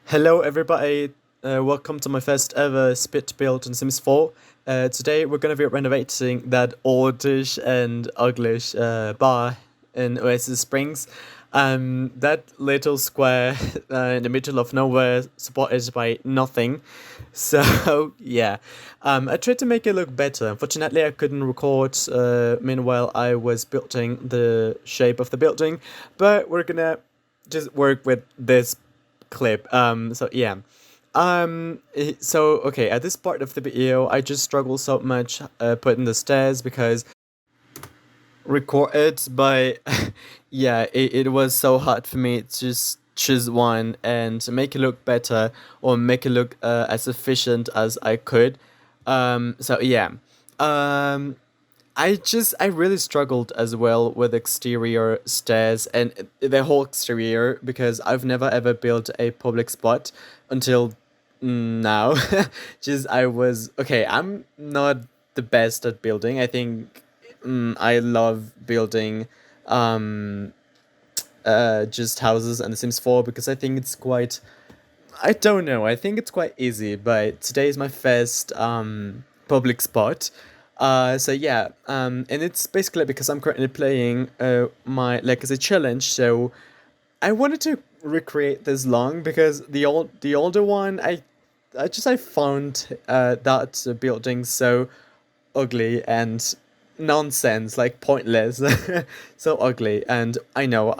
Hello, everybody. Welcome to my first ever Speedbuild in Sims 4. Today we're going to be renovating that oldish and uglyish bar in Oasis Springs. That little square in the middle of nowhere, supported by nothing. So yeah, I tried to make it look better. Unfortunately, I couldn't record. Meanwhile, I was building the shape of the building, but we're gonna just work with this clip. So yeah. So okay, at this part of the video, I just struggle so much putting the stairs because record it, but yeah, it was so hard for me to just choose one and make it look better or make it look as efficient as I could. So yeah. Um, I really struggled as well with exterior stairs and the whole exterior because I've never ever built a public spot until now. Just I was okay. I'm not the best at building. I think I love building um just houses and The Sims 4 because I think it's quite. I don't know. I think it's quite easy, but today is my first public spot. So yeah, and it's basically because I'm currently playing my legacy challenge. So I wanted to recreate this long because the older one I found that building so ugly and nonsense, like pointless, so ugly. And I know,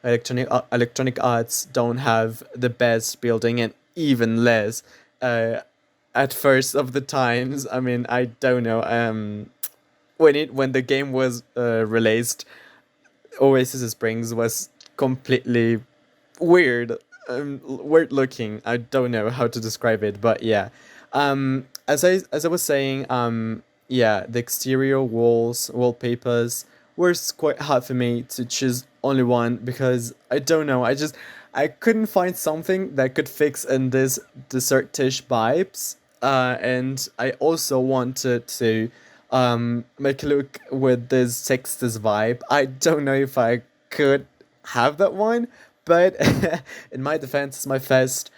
electronic arts don't have the best building, and even less. Uh, at first of the times, I mean, I don't know. When the game was released, Oasis Springs was completely weird, weird looking. I don't know how to describe it, but yeah. As I was saying, yeah, the exterior walls, wallpapers were quite hard for me to choose only one because I don't know. I couldn't find something that could fix in this desertish vibes. And I also wanted to make it look with this Texas vibe. I don't know if I could have that one, but in my defense, it's my first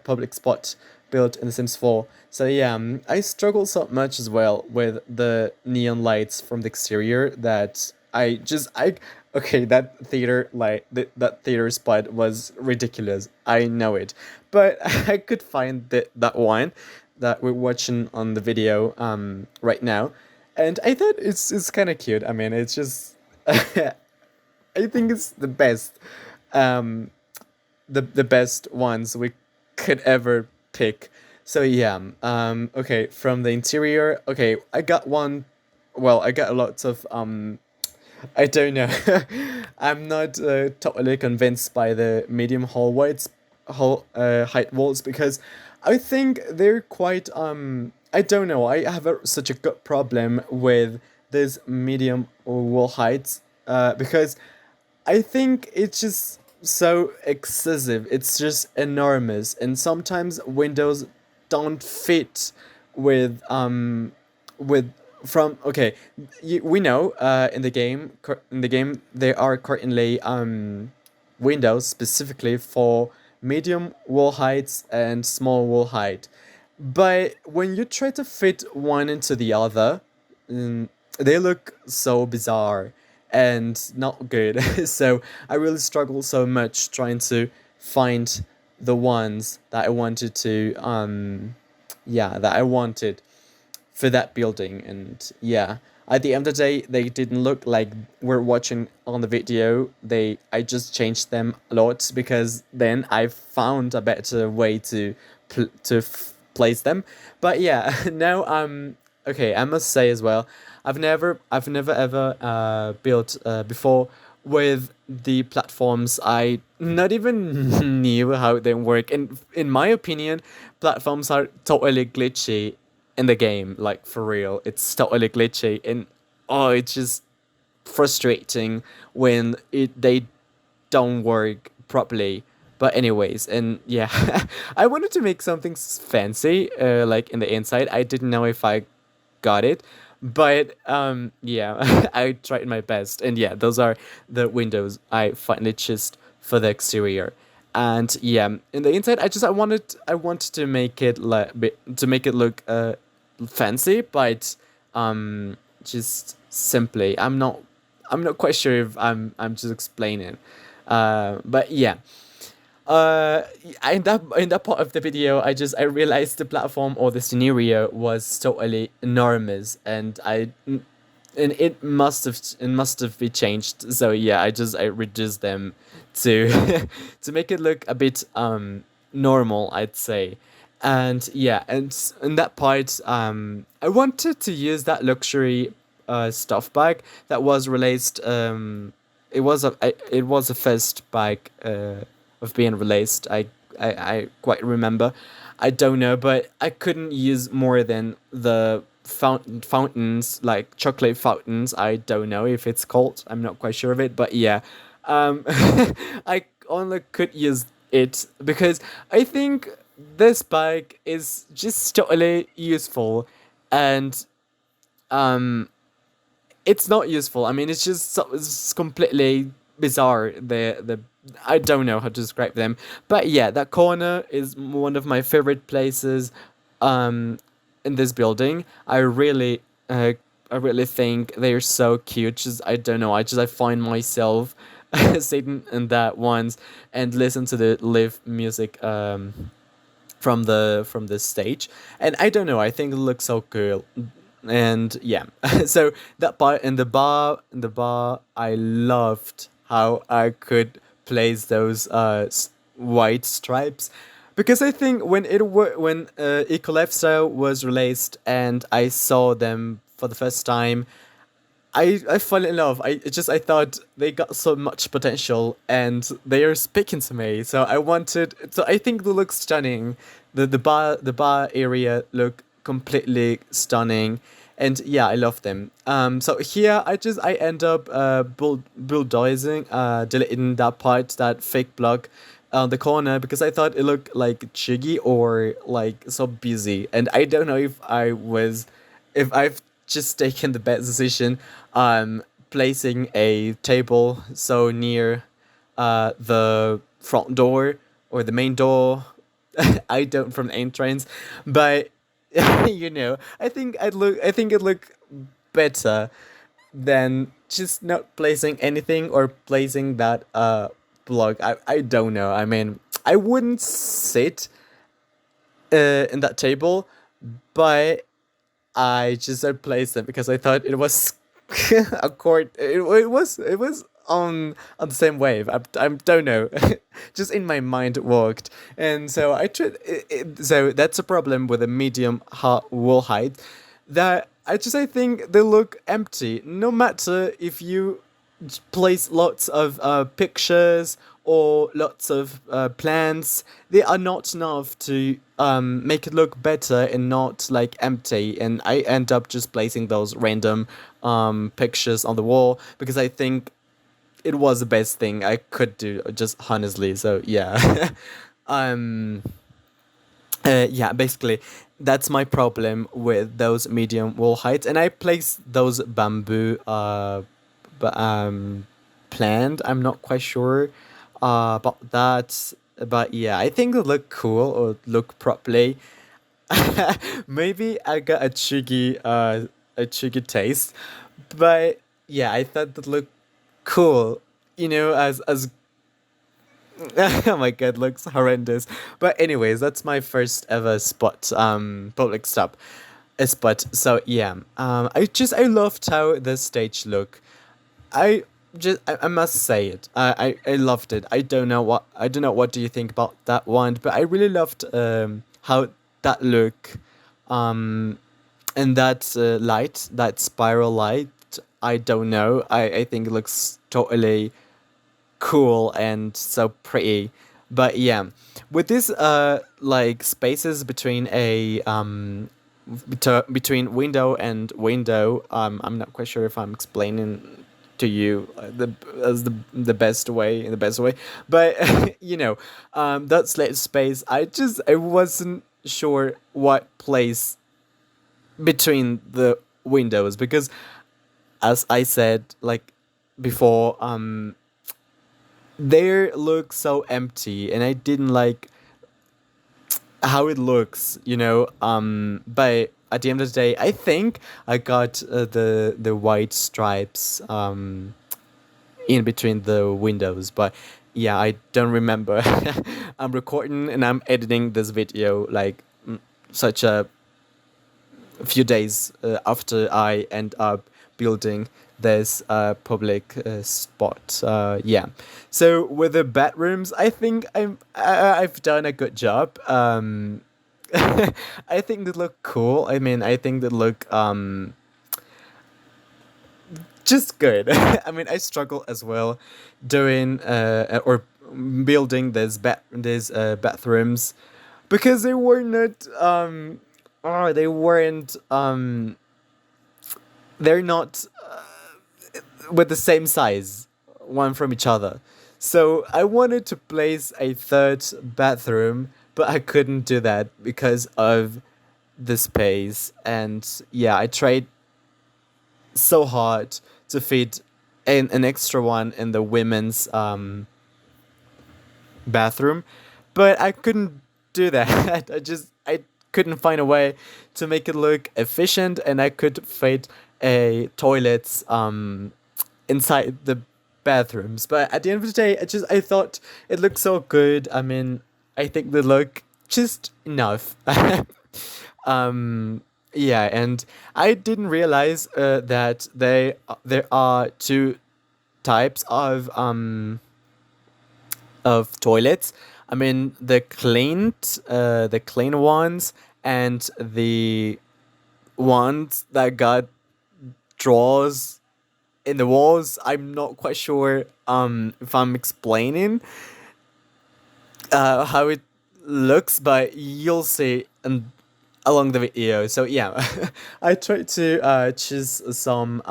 public spot built in The Sims 4. So yeah, I struggle so much as well with the neon lights from the exterior that I okay, that theater that theater spot was ridiculous. I know it, but I could find that one that we're watching on the video right now, and I thought it's kind of cute. I mean, it's just I think it's the best, um, the best ones we could ever pick. So yeah, okay, from the interior, okay, I got one. Well, I got lots of I don't know. I'm not totally convinced by the medium hall height walls because I think they're quite I don't know. I have such a good problem with this medium wall heights because I think it's just so excessive. It's just enormous, and sometimes windows don't fit with with from okay. We know in the game there are currently windows specifically for medium wall heights and small wall height, but when you try to fit one into the other, they look so bizarre and not good. So I really struggle so much trying to find the ones that I wanted to yeah, that I wanted for that building. And yeah, at the end of the day, they didn't look like we're watching on the video. I just changed them a lot because then I found a better way to place them. But yeah, now okay, I must say as well, I've never ever built before with the platforms. I not even knew how they work, and in my opinion, platforms are totally glitchy in the game. Like for real, it's totally glitchy, and oh, it's just frustrating when they don't work properly. But anyways, and yeah, I wanted to make something fancy, like in the inside. I didn't know if I got it, but yeah, I tried my best, and yeah, those are the windows I finally just for the exterior. And yeah, in the inside, I wanted to make it to make it look fancy, but just simply, I'm not quite sure if I'm just explaining. But yeah, uh in that part of the video, I realized the platform or the scenario was totally enormous, and it must have been changed. So yeah, I reduced them to to make it look a bit normal, I'd say. And yeah, and in that part, I wanted to use that luxury stuff bag that was released. It was a first bag of being released. I quite remember. I don't know, but I couldn't use more than the fountains, like chocolate fountains. I don't know if it's called. I'm not quite sure of it, but yeah, I only could use it because I think this bike is just totally useful, and um it's not useful. I mean, it's completely bizarre. The I don't know how to describe them, but yeah, that corner is one of my favorite places, um, in this building. I really think they're so cute. Just I don't know. I find myself sitting in that once and listen to the live music from the stage, and I don't know, I think it looks so cool. And yeah, so that part in the bar, I loved how I could place those white stripes, because I think when Ecolifestyle was released and I saw them for the first time, I fell in love. I thought they got so much potential and they are speaking to me. So I think they look stunning. The bar area look completely stunning, and yeah, I love them. So here I end up bulldozing, deleting that part, that fake block on the corner, because I thought it looked like chuggy or like so busy, and I don't know if I've just taken the best decision, placing a table so near the front door or the main door. I don't from the entrance, but I think it look better than just not placing anything or placing that block. I don't know. I mean, I wouldn't sit in that table, but I just placed it because I thought it was a chord. It was on the same wave. I don't know. Just in my mind it worked, and so I tried. So that's a problem with a medium wall height. That I think they look empty. No matter if you place lots of pictures or lots of plants, they are not enough to make it look better and not like empty. And I end up just placing those random pictures on the wall because I think it was the best thing I could do, just honestly. So yeah. um yeah, basically, that's my problem with those medium wall heights, and I place those bamboo but plant. I'm not quite sure about that, but yeah, I think it look cool or look properly. Maybe I got a cheeky taste, but yeah, I thought that looked cool. As oh my god, looks horrendous. But anyways, that's my first ever public stop spot. So yeah, I loved how the stage look. I must say it. I loved it. I don't know what do you think about that one, but I really loved how that look, um and that light, that spiral light. I don't know. I think it looks totally cool and so pretty. But yeah, with these like spaces between between window and window, I'm not quite sure if I'm explaining to you the best way, but that slit space, I wasn't sure what place between the windows, because as I said, like before, they look so empty, and I didn't like how it looks, you know. But at the end of the day, I think I got the white stripes in between the windows, but yeah, I don't remember. I'm recording and I'm editing this video like such a few days after I end up building this public spot. Yeah. So with the bedrooms, I think I've done a good job. I think they look cool. I mean, I think they look just good. I mean, I struggle as well doing or building these bathrooms because they were not they weren't they're not with the same size one from each other. So I wanted to place a third bathroom, but I couldn't do that because of the space. And yeah, I tried so hard to fit an extra one in the women's bathroom, but I couldn't do that. I couldn't find a way to make it look efficient, and I could fit a toilets inside the bathrooms. But at the end of the day, I thought it looked so good. I mean, I think they look just enough. um yeah, and I didn't realize that there are two types of toilets. I mean, the clean ones and the ones that got drawers in the walls. I'm not quite sure if I'm explaining how it looks, but you'll see along the video. So yeah, I tried to choose some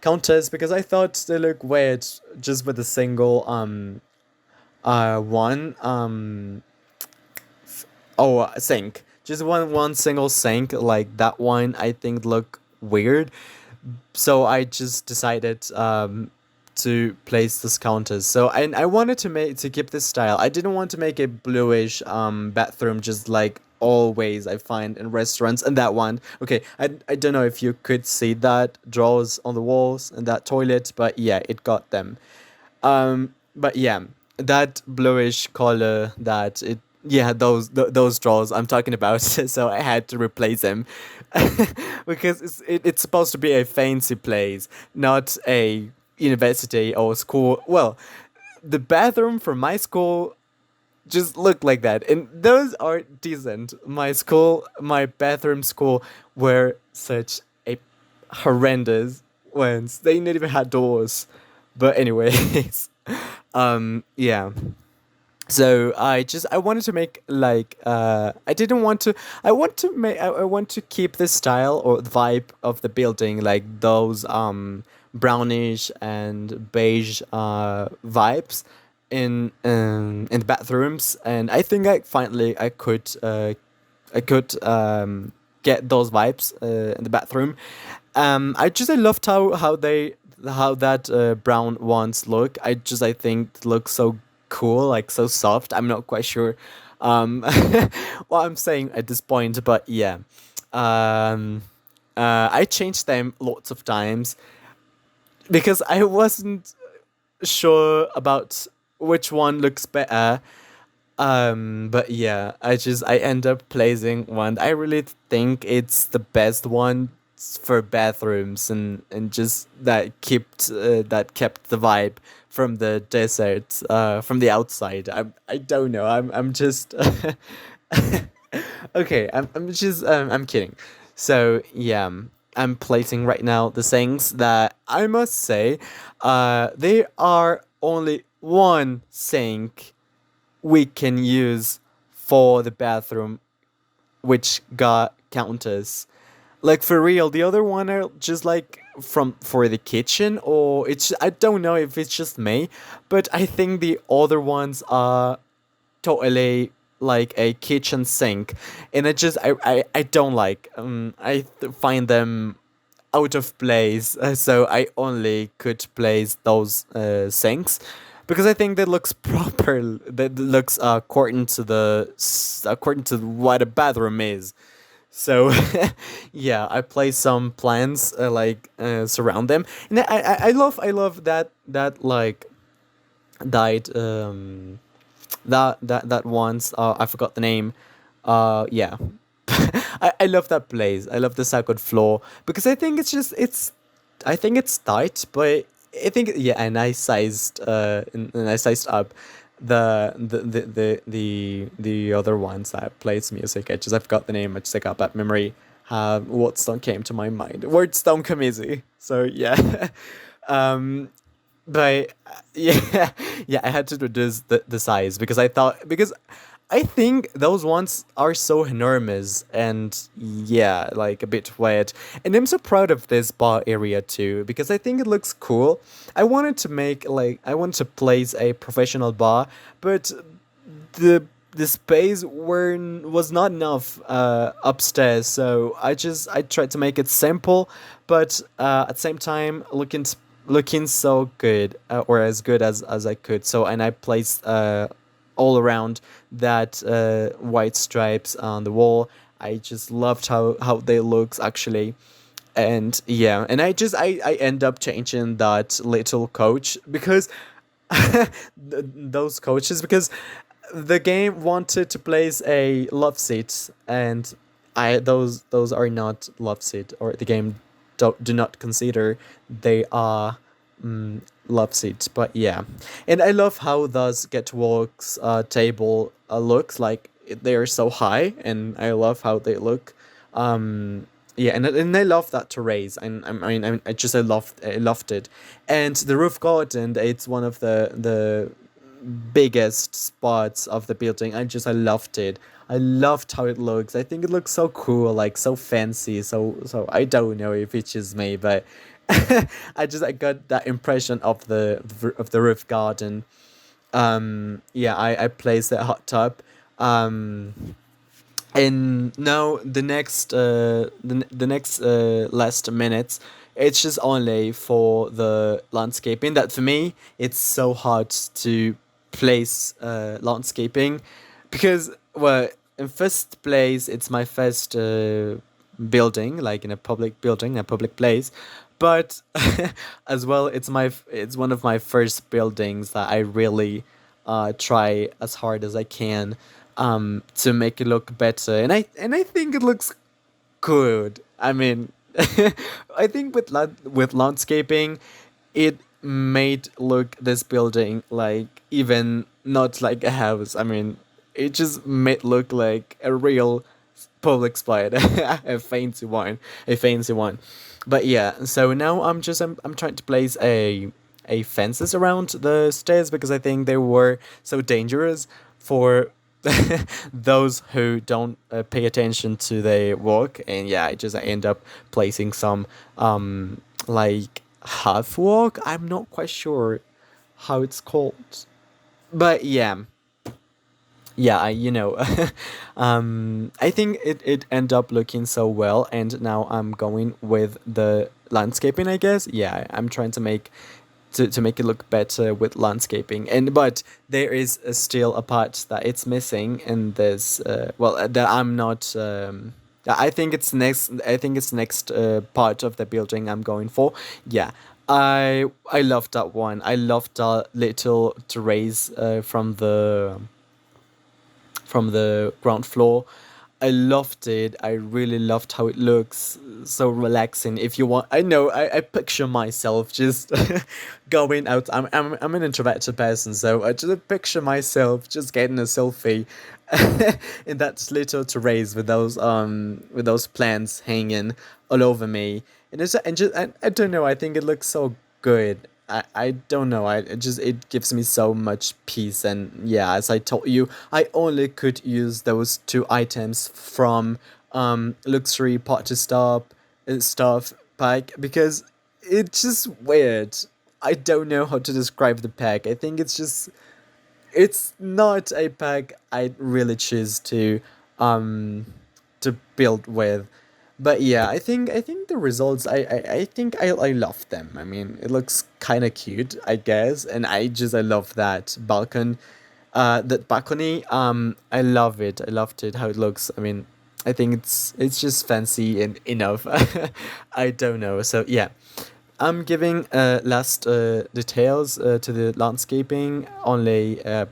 counters because I thought they look weird just with a single one sink, just one single sink like that one. I think look weird, so I just decided to place this counters. So I wanted to keep this style. I didn't want to make a bluish bathroom just like always I find in restaurants. And that one, okay, I don't know if you could see that drawers on the walls and that toilet, but yeah, it got them. But yeah, that bluish color, that it yeah, those drawers I'm talking about. So I had to replace them because it's supposed to be a fancy place, not a university or school. Well, the bathroom from my school just looked like that, and those are decent. My bathroom school were such a horrendous ones. They not even had doors. But anyways, yeah. So I wanted to make like I didn't want to I want to keep the style or the vibe of the building, like those brownish and beige vibes in the bathrooms. And I think I could get those vibes in the bathroom. I loved how that brown ones look. I think it looks so cool, like so soft. I'm not quite sure what I'm saying at this point, but yeah. Um, I changed them lots of times because I wasn't sure about which one looks better. But yeah, I end up placing one. I really think it's the best one for bathrooms, and just that kept the vibe from the desert, from the outside. I don't know. I'm just okay. I'm kidding. So yeah, I'm placing right now the things that I must say, they are only one sink we can use for the bathroom, which got counters. Like for real, the other one are just like from for the kitchen, or I don't know if it's just me, but I think the other ones are totally like a kitchen sink, and I don't like find them out of place, so I only could place those sinks. because I think that looks proper. That looks according to what a bathroom is. So yeah, I place some plants surround them, and I love that like died that once I forgot the name. Yeah, I love that place. I love the second floor because I think I think it's tight, but I think yeah, and I sized up the other ones that plays music. I forgot the name. I just got bad memory. Words don't came to my mind. Words don't come easy. So yeah. um but yeah, yeah, I had to reduce the size because I think those ones are so enormous and yeah, like a bit wet. And I'm so proud of this bar area too because I think it looks cool. I wanted to place a professional bar, but the space was not enough upstairs, so I tried to make it simple, but at the same time looking so good, or as good as I could. So and I placed all around that white stripes on the wall. I just loved how they looks actually. And yeah, and I end up changing that little coach because those coaches because the game wanted to place a love seat, and I those are not love seat, or the game do not consider they are love seats. But yeah, and I love how those get walks table looks like they are so high, and I love how they look. Yeah, and I love that terrace. I loved it, and the roof garden. It's one of the biggest spots of the building. I loved it. I loved how it looks. I think it looks so cool, like so fancy. So I don't know if it's just me, but I got that impression of the roof garden. Yeah, I placed that hot tub. And now the next last minutes, it's just only for the landscaping. That for me, it's so hard to place landscaping because well, in first place, it's my first building, like in a public building, a public place, but as well, it's one of my first buildings that I really try as hard as I can to make it look better, and I think it looks good. I mean, I think with landscaping, it made look this building like even not like a house. I mean, it just made look like a real public spot, a fancy one. But yeah, so now I'm trying to place a fences around the stairs because I think they were so dangerous for those who don't pay attention to their work. And yeah, I end up placing some like half walk. I'm not quite sure how it's called, but yeah, yeah, I think it ended up looking so well, and now I'm going with the landscaping, I guess. Yeah, I'm trying to make it look better with landscaping, and but there is still a part that it's missing in this that I'm not I think it's next part of the building I'm going for. Yeah, I love that one. I love the little terrace from the ground floor. I loved it. I really loved how it looks. So relaxing. If you want, I know. I picture myself just going out. I'm an introverted person, so I just picture myself just getting a selfie in that little terrace with those plants hanging all over me. I don't know. I think it looks so good. I don't know. It gives me so much peace. And yeah, as I told you, I only could use those two items from luxury party stuff pack because it's just weird. I don't know how to describe the pack. I think it's not a pack I really choose to build with. But yeah, I think the results I think I love them. I mean, it looks kind of cute, I guess, and I love that balcony. I love it. I loved it how it looks. I mean, I think it's just fancy and enough. I don't know. So yeah, I'm giving last details to the landscaping. Only a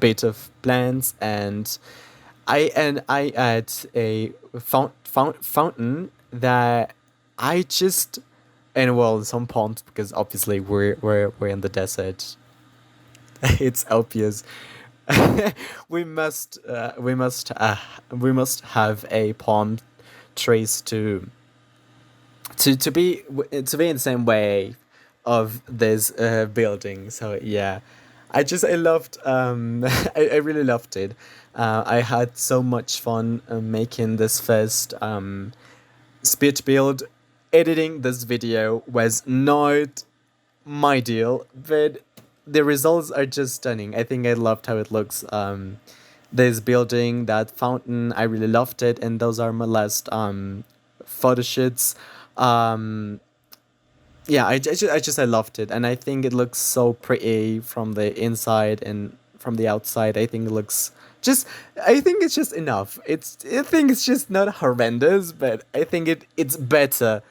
bit of plants, and I add a fountain that I just and well some ponds because obviously we're in the desert. It's obvious. we must we must have a palm trees to be in the same way of this building. So yeah, I loved I really loved it. I had so much fun making this first speed build. Editing this video was not my deal, but the results are just stunning. I think I loved how it looks. This building, that fountain, I really loved it, and those are my last photo shoots. Um, yeah, I loved it, and I think it looks so pretty from the inside and from the outside. I think it looks just. I think it's just enough. I think it's just not horrendous, but I think it's better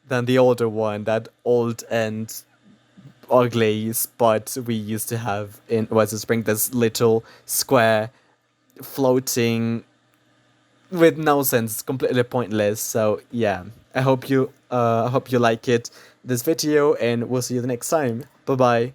than the older one, that old and ugly spot we used to have in West Spring. This little square floating with no sense, completely pointless. So yeah, I hope you like it this video, and we'll see you the next time. Bye bye.